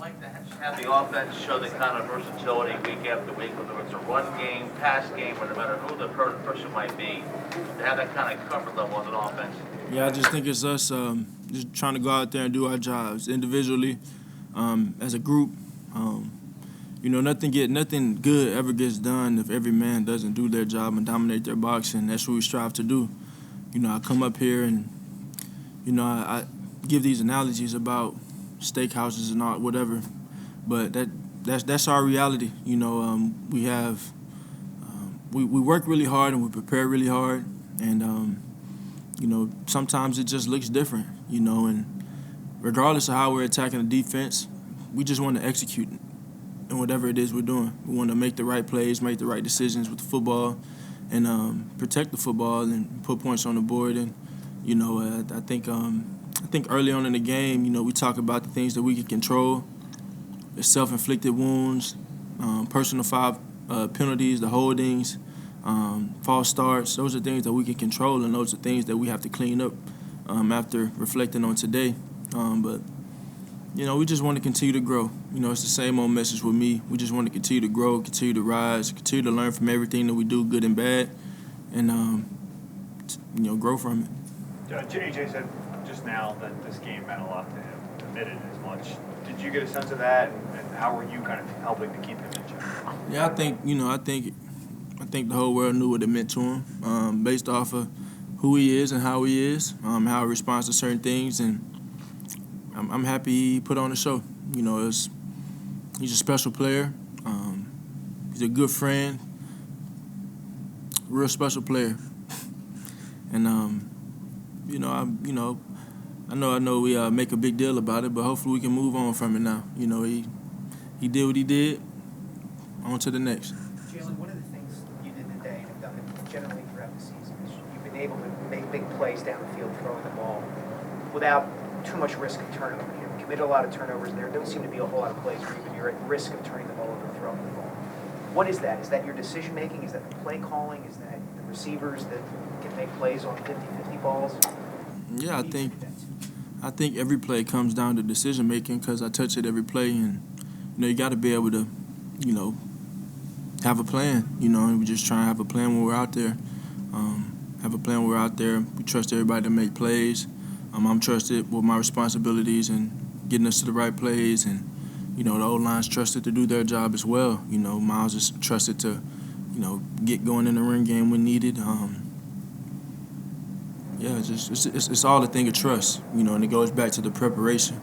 like to have the offense show the kind of versatility week after week, whether it's a run game, pass game, or no matter who the person might be, to have that kind of comfort level as an offense. Yeah, I just think it's us just trying to go out there and do our jobs individually, as a group. Nothing good ever gets done if every man doesn't do their job and dominate their box, and that's what we strive to do. I come up here and I give these analogies about steakhouses and all whatever, but that's our reality. We work really hard and we prepare really hard, and sometimes it just looks different. And regardless of how we're attacking the defense, we just want to execute in whatever it is we're doing. We want to make the right plays, make the right decisions with the football, and protect the football and put points on the board. And I think early on in the game, we talk about the things that we can control: the self-inflicted wounds, personal foul penalties, the holdings, false starts. Those are things that we can control, and those are things that we have to clean up after reflecting on today. But we just want to continue to grow. It's the same old message with me. We just want to continue to grow, continue to rise, continue to learn from everything that we do, good and bad, and grow from it. AJ said just now that this game meant a lot to him, admitted as much. Did you get a sense of that, and how were you kind of helping to keep him in check? Yeah, I think the whole world knew what it meant to him, based off of who he is and how he is, how he responds to certain things, and I'm happy he put on the show. He's a special player. He's a good friend, real special player, and I know we make a big deal about it, but hopefully we can move on from it now. He did what he did. On to the next. Jalen, one of the things you did today, and have done it generally throughout the season, is you've been able to make big plays down the field, throwing the ball, without too much risk of turnover. You've committed a lot of turnovers there. There don't seem to be a whole lot of plays where you're at risk of turning the ball over and throwing the ball. What is that? Is that your decision making? Is that the play calling? Is that the receivers that can make plays on 50-50 balls? Yeah, I think every play comes down to decision making, because I touch it every play, and you got to be able to have a plan, and we just try and have a plan when we're out there. We trust everybody to make plays. I'm trusted with my responsibilities and getting us to the right plays, and the O-line's trusted to do their job as well. Miles is trusted to, get going in the run game when needed. It's all a thing of trust, and it goes back to the preparation.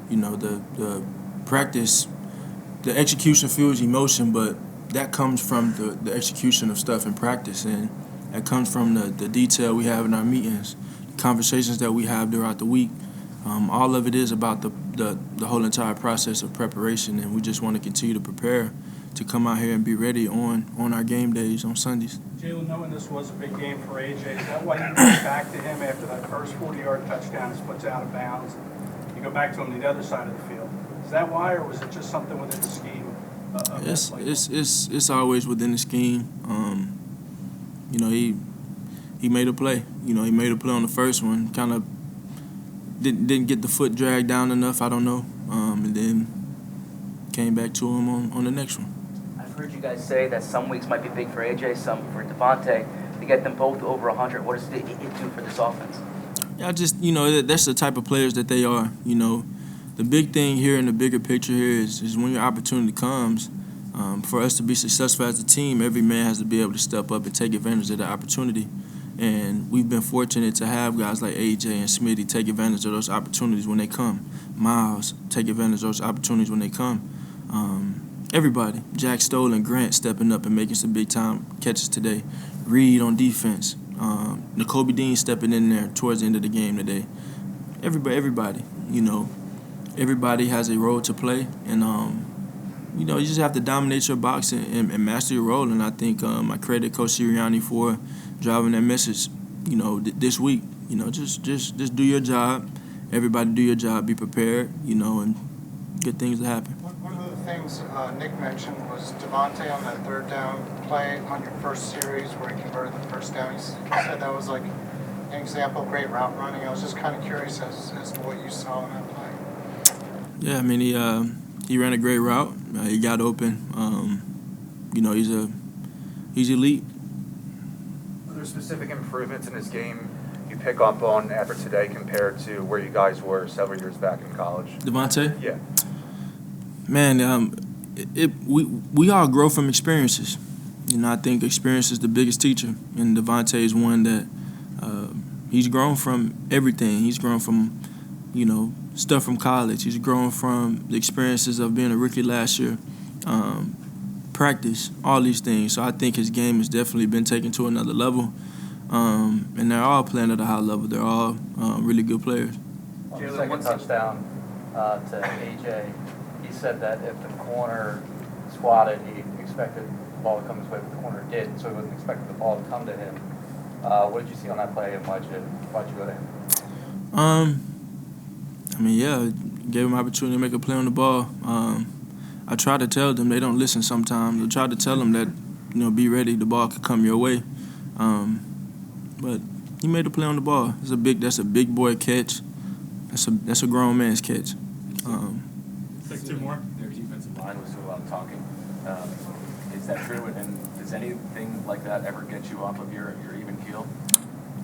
The practice, the execution fuels emotion, but that comes from the execution of stuff in practice, and that comes from the detail we have in our meetings, the conversations that we have throughout the week. All of it is about the whole entire process of preparation, and we just want to continue to prepare to come out here and be ready on our game days on Sundays. Jalen, knowing this was a big game for AJ, is that why you went back to him after that first 40-yard touchdown and splits out of bounds? You go back to him the other side of the field. Is that why, or was it just something within the scheme? It's always within the scheme. He made a play. He made a play on the first one. Kind of didn't get the foot dragged down enough. I don't know, and then came back to him on the next one. I've heard you guys say that some weeks might be big for AJ, some for Devontae. To get them both over 100, what does it do for this offense? Yeah, that's the type of players that they are. The big thing here in the bigger picture here is when your opportunity comes, for us to be successful as a team, every man has to be able to step up and take advantage of the opportunity. And we've been fortunate to have guys like AJ and Smitty take advantage of those opportunities when they come. Miles take advantage of those opportunities when they come. Everybody, Jack Stoll and Grant stepping up and making some big-time catches today. Reed on defense. N'Kobe Dean stepping in there towards the end of the game today. Everybody, everybody has a role to play, and you just have to dominate your box and master your role. And I think I credit Coach Sirianni for driving that message, this week. Just do your job. Everybody do your job. Be prepared, and good things will happen. One of the things Nick mentioned was Devontae on that third down play on your first series where he converted the first down. He said that was like an example of great route running. I was just kind of curious as to what you saw in that play. Yeah, I mean, he ran a great route. He got open. You know, he's elite. Are there specific improvements in his game you pick up on after today compared to where you guys were several years back in college? Devontae? Yeah. Man, we all grow from experiences. You know, I think experience is the biggest teacher, and Devontae is one that he's grown from everything. He's grown from, you know, stuff from college. He's grown from the experiences of being a rookie last year, practice, all these things. So I think his game has definitely been taken to another level, and they're all playing at a high level. They're all really good players. On the second touchdown to AJ, he said that if the corner squatted, he expected the ball to come his way, but the corner did, so he wasn't expecting the ball to come to him. What did you see on that play, and why'd you go to him? I mean, yeah, gave him an opportunity to make a play on the ball. I try to tell them, they don't listen sometimes. I try to tell them that, you know, be ready, the ball could come your way. But he made a play on the ball. That's a big boy catch. That's a grown man's catch. Take two more. Their defensive line was doing a lot of talking. Is that true? And does anything like that ever get you off of your even keel?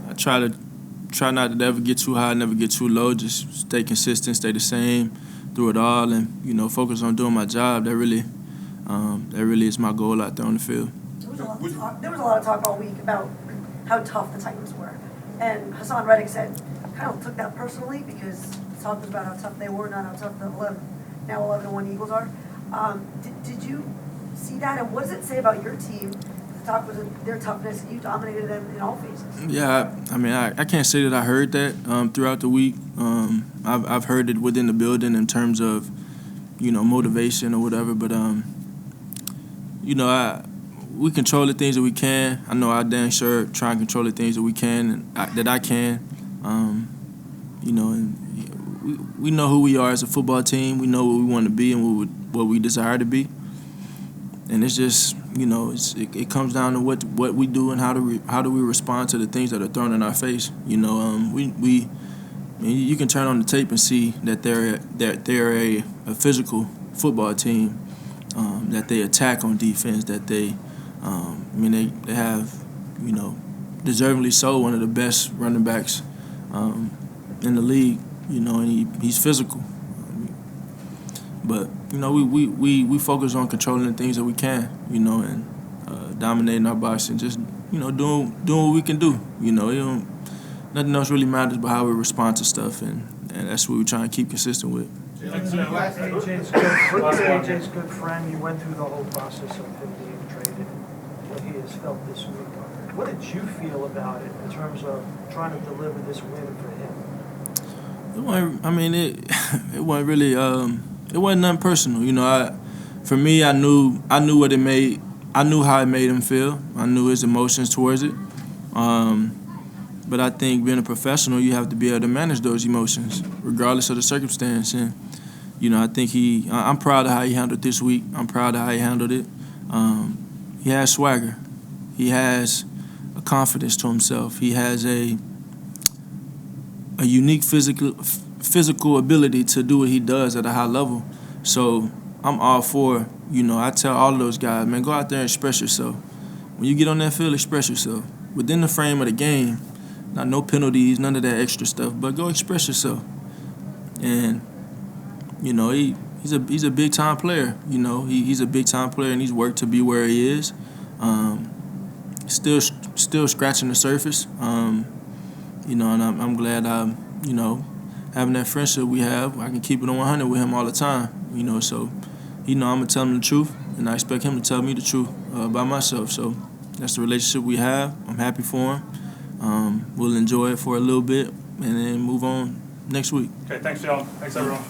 I try not to ever get too high, never get too low. Just stay consistent, stay the same through it all, and, you know, focus on doing my job. That really is my goal out there on the field. There was a lot of talk all week about how tough the Titans were, and Hassan Reddick said kind of took that personally because talk was about how tough they were, not how tough the 11-1 Eagles are. Did you see that, and what does it say about your team? The talk was their toughness, and you dominated them in all phases. Yeah, I mean, I can't say that I heard that throughout the week. I've heard it within the building in terms of, you know, motivation or whatever. But you know, we control the things that we can. I know I damn sure try and control the things that we can and that I can. You know, and we know who we are as a football team. We know what we want to be and what we desire to be. And it's just, you know, it comes down to what we do and how do we respond to the things that are thrown in our face. You know, you can turn on the tape and see that they're a physical football team, that they attack on defense, that they they have, you know, deservingly so, one of the best running backs in the league. You know, and he's physical. But, you know, we focus on controlling the things that we can, you know, and dominating our box and just, you know, doing what we can do. You know, nothing else really matters but how we respond to stuff, and that's what we're trying to keep consistent with. AJ's good friend. You went through the whole process of him being traded, what he has felt this week. What did you feel about it in terms of trying to deliver this win for him? It wasn't really. It wasn't nothing personal, you know. For me, I knew what it made. I knew how it made him feel. I knew his emotions towards it. But I think being a professional, you have to be able to manage those emotions, regardless of the circumstance. And, you know, I think I'm proud of how he handled this week. I'm proud of how he handled it. He has swagger. He has a confidence to himself. He has a unique physical ability to do what he does at a high level. So I'm all for, you know, I tell all of those guys, man, go out there and express yourself. When you get on that field, express yourself. Within the frame of the game, no penalties, none of that extra stuff, but go express yourself. And, you know, he's a big-time player. You know, he's a big-time player, and he's worked to be where he is. Still scratching the surface. You know, and I'm glad you know, having that friendship we have, I can keep it on 100 with him all the time, you know. So, you know, I'm going to tell him the truth, and I expect him to tell me the truth about myself. So that's the relationship we have. I'm happy for him. We'll enjoy it for a little bit and then move on next week. Okay, thanks, y'all. Thanks, everyone.